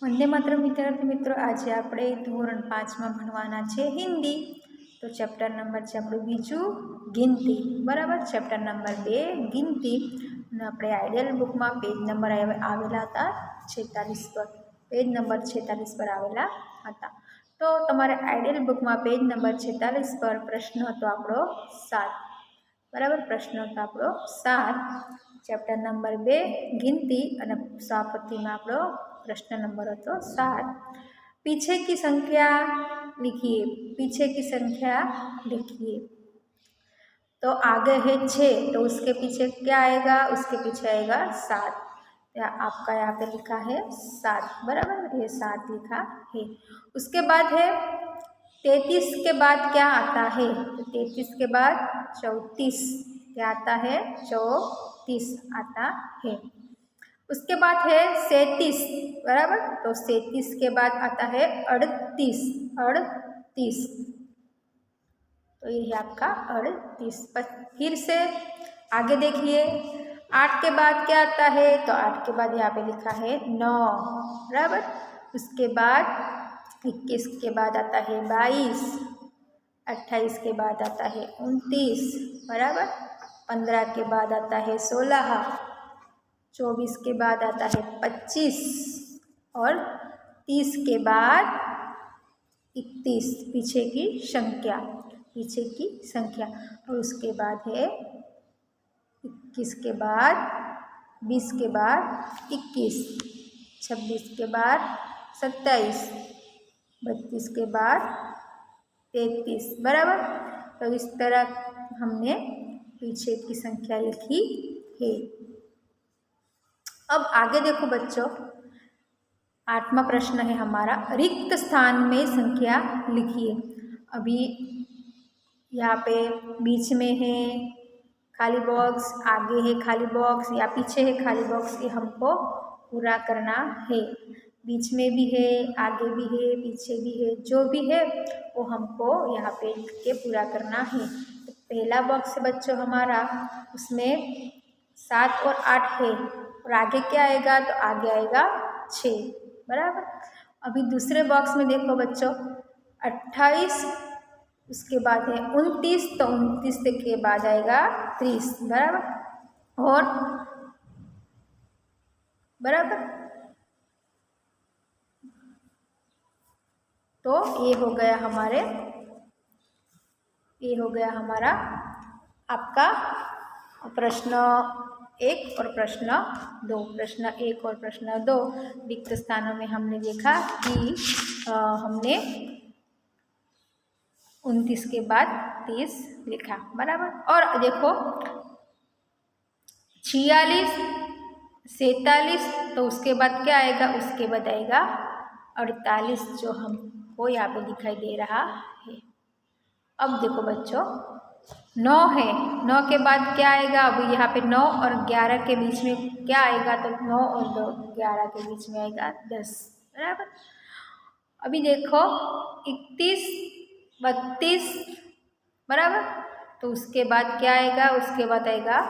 वंदे मातरम विद्यार्थी मित्रों, आज આપણે ધોરણ 5 માં ભણવાના છે હિન્દી। તો ચેપ્ટર નંબર છે આપણું બીજું ગિનતી, બરાબર। ચેપ્ટર નંબર 2 ગિનતી અને આપણે આઈડિયલ બુકમાં પેજ નંબર આવેલા હતા 46 પર, પેજ નંબર 46 પર આવેલા હતા। તો તમારે આઈડિયલ બુકમાં પેજ નંબર 46 પર પ્રશ્ન હતો આપણો 7, बराबर। प्रश्न હતો આપણો 7, चैप्टर नंबर 2 गिनती અને स्वापतिમાં આપણો प्रश्न नंबर હતો 7। पीछे की संख्या लिखिए, पीछे की संख्या लिखिए। तो आगे है 6, तो उसके पीछे क्या आएगा? उसके पीछे आएगा 7। या आपका यहाँ पे लिखा है 7, बराबर, ये 7 लिखा है। उसके बाद है 33 के बाद क्या आता है? तो 33 के बाद 34, क्या आता है? 34 आता है। उसके बाद है 37, बराबर, तो 37 के बाद आता है 38, 38, तो ये है आपका 38। फिर से आगे देखिए, 8 के बाद क्या आता है? तो 8 के बाद यहाँ पे लिखा है 9, बराबर। उसके बाद 21 के बाद आता है 22, 28 के बाद आता है 29, बराबर। 15 के बाद आता है 16, 24 के बाद आता है 25 और 30 के बाद 31, पीछे की संख्या, पीछे की संख्या। और उसके बाद है 21 के बाद 20 के बाद 21, 26 के बाद 27, 32 के बाद 33, बराबर। तो इस तरह हमने पीछे की संख्या लिखी है। अब आगे देखो बच्चों, 8वां प्रश्न है हमारा, रिक्त स्थान में संख्या लिखिए। अभी यहाँ पे बीच में है खाली बॉक्स, आगे है खाली बॉक्स या पीछे है खाली बॉक्स, ये हमको पूरा करना है। बीच में भी है, आगे भी है, पीछे भी है, जो भी है वो हमको यहाँ पे लिख के पूरा करना है। तो पहला बॉक्स है बच्चों हमारा, उसमें 7 और 8 है, और आगे क्या आएगा? तो आगे आएगा 6, बराबर। अभी दूसरे बॉक्स में देखो बच्चों, 28, उसके बाद है 29, तो 29 के बाद आएगा 30, बराबर। और बराबर, तो ये हो गया हमारे, ये हो गया हमारा आपका प्रश्न 1 और प्रश्न 2। प्रश्न 1 और प्रश्न 2 रिक्त स्थानों में हमने देखा कि हमने 29 के बाद 30 लिखा, बराबर। और देखो 46, 47, तो उसके बाद क्या आएगा? उसके बाद आएगा 48, जो हमको यहाँ पे दिखाई दे रहा है। अब देखो बच्चों 9 है, 9 के बाद क्या आएगा? अब यहाँ पे 9 और 11 के बीच में क्या आएगा? तो 9 और 11 के बीच में आएगा 10, बराबर। अभी देखो 31, 32, बराबर, तो उसके बाद क्या आएगा? उसके बाद आएगा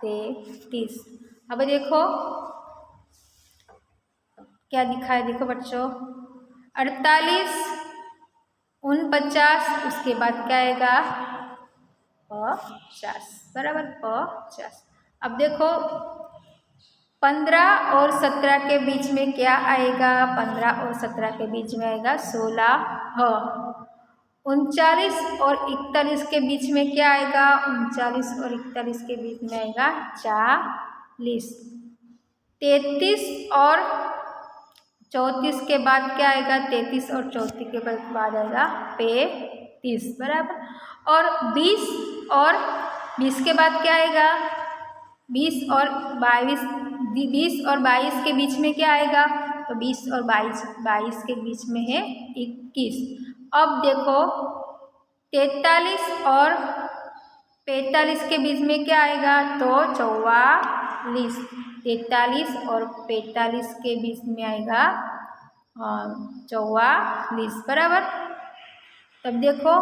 33। अब देखो क्या दिखा है, देखो बच्चों 48, 49, उसके बाद क्या आएगा? 50, बराबर, 50। अब देखो 15 और 17 के बीच में क्या आएगा? 15 और 17 के बीच में आएगा 16। 39 और 41 के बीच में क्या आएगा? 39 और 41 के बीच में आएगा 40। 33 और 34 के बाद क्या आएगा? 33 और 34 के बाद आएगा 35, बराबर। और 20 और 20 के बाद क्या आएगा? 20 और 22, 20 और 22 के बीच में क्या आएगा? तो 20 और 22 के बीच में है 21। अब देखो 43 और 45 के बीच में क्या आएगा? तो 44। 43 और 45 के बीच में आएगा 44, बराबर। तब देखो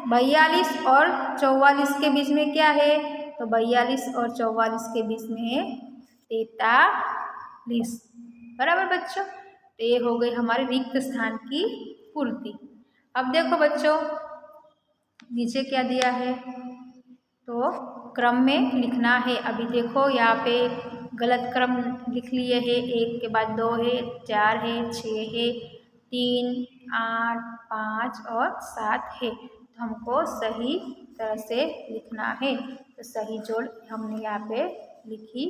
42 और 44 के बीच में क्या है? तो 42 और 44 के बीच में है 43, बराबर बच्चों। तो ये हो गई हमारे रिक्त स्थान की पूर्ति। अब देखो बच्चों नीचे क्या दिया है, तो क्रम में लिखना है। अभी देखो यहाँ पे गलत क्रम लिख लिए है, 1 के बाद 2 है, 4 है, 6 है, 3, 8, 5 और 7 है। तो हमको सही तरह से लिखना है। तो सही जोड़ हमने यहाँ पे लिखी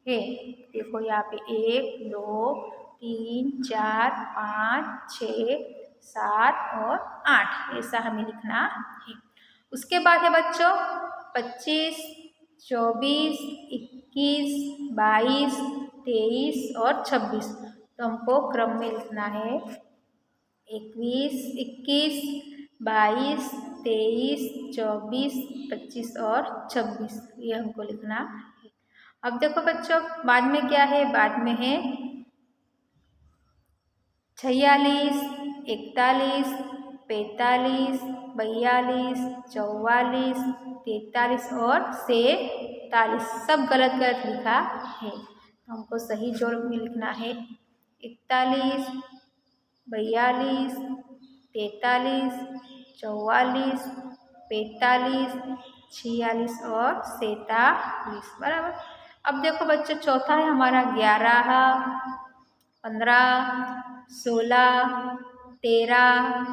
है। देखो यहाँ पे 1, 2, 3, 4, 5, 6, 7 और 8 ऐसा हमें लिखना है। उसके बाद है बच्चों 25, 24, 21, 22, 23 और 26। तो हमको क्रम में लिखना है 21, 21, 22, 23, 24, 25 और 26, ये हमको लिखना है। अब देखो बच्चों बाद में क्या है, बाद में है 46, 41, 45, 42, 44, 43 और 47 सब गलत गलत लिखा है। तो हमको सही जोड़ में लिखना है 41, 42, 43, 44, 45, 46 और 47 बराबर। अब देखो बच्चों चौथा है हमारा 11, 15, 16, 13,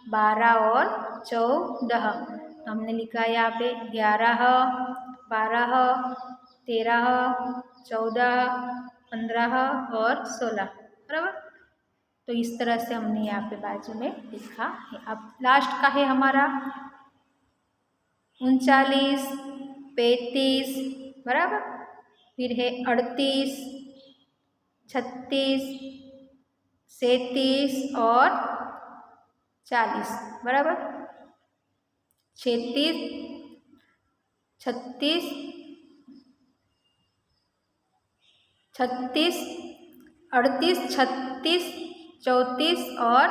12 और 14। तो हमने लिखा है यहाँ पे 11, 12, 13, 14, 15 और 16 बराबर। तो इस तरह से हमने यहाँ पे बाजू में लिखा है। अब लास्ट का है हमारा 39, 35 बराबर, फिर है 38, 36, 37 और 40 बराबर। 36, 36, 38, 36, 34 और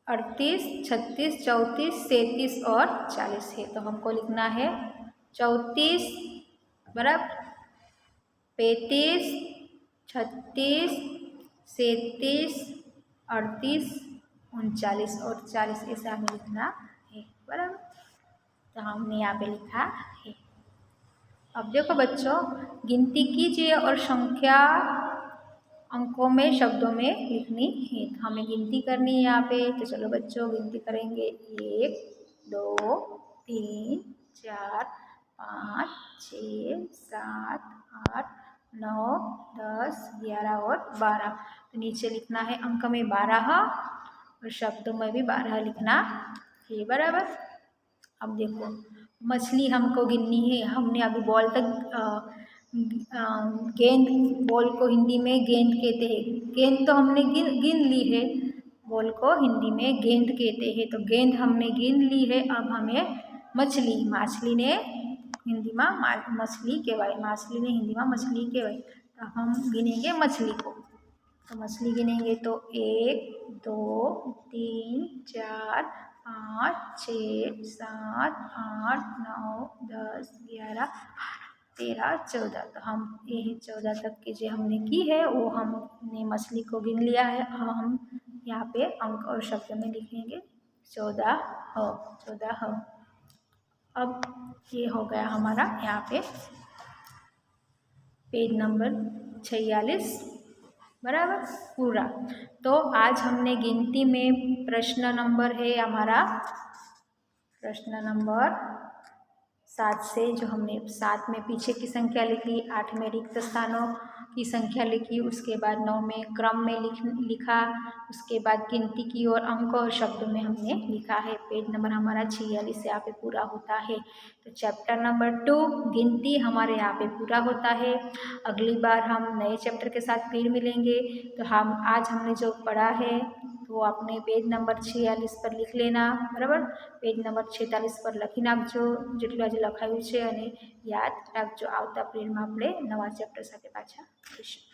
38, 36, 34, 37 और 40 है। तो हमको लिखना है 34 बराबर, 35, 36, 37, 38, 39 और 40 ऐसा हमें लिखना है बराबर। तो हमने यहाँ पे लिखा है। अब देखो बच्चों गिनती कीजिए और संख्या अंकों में शब्दों में लिखनी है। तो हमें गिनती करनी है यहाँ पे। तो चलो बच्चों गिनती करेंगे 1, 2, 3, 4, 5, 6, 7, 8, 9, 10, 11 और 12। तो नीचे लिखना है अंक में 12 और शब्दों में भी 12 लिखना है बराबर। अब देखो मछली हमको गिननी है। हमने अभी बॉल तक गेंद, बॉल को हिंदी में गेंद कहते हैं। गेंद तो हमने गिन ली है, बॉल को हिंदी में गेंद कहते हैं। तो गेंद हमने गिन ली है। अब हमें मछली, माछली ने हिंदी में मछली कहवाई, माछली ने हिंदी में मछली कहवाई। तो अब हम गिनेंगे मछली को। तो मछली गिनेंगे तो 1, 2, 3, 4, 5, 6, 7, 8, 9, 10, 11, 13, 14। तो हम यही 14 तक की जो हमने की है वो हमने मछली को गिन लिया है। हम यहाँ पे अंक और शब्द में लिखेंगे 14 हो, 14 हो। अब ये हो गया हमारा यहाँ पे पेज नंबर 46 बराबर पूरा। तो आज हमने गिनती में प्रश्न नंबर है हमारा प्रश्न नंबर 7 से, जो हमने 7 में पीछे की संख्या लिखी, 8 में रिक्त स्थानों की संख्या लिखी, उसके बाद 9 में क्रम में लिखा, उसके बाद गिनती की और अंक और शब्दों में हमने लिखा है। पेज नंबर हमारा 46 यहाँ पे पूरा होता है। तो चैप्टर नंबर 2 गिनती हमारे यहाँ पे पूरा होता है। अगली बार हम नए चैप्टर के साथ फिर मिलेंगे। तो हम आज हमने जो पढ़ा है तो आपने पेज नंबर 46 पर लिख लेना बराबर। पेज नंबर 46 पर લખી નાખજો જેટલું આજે લખાયું છે અને યાદ રાખજો। આવતા એપ્રિલમાં આપણે નવા ચેપ્ટર સાથે પાછા મળીશું।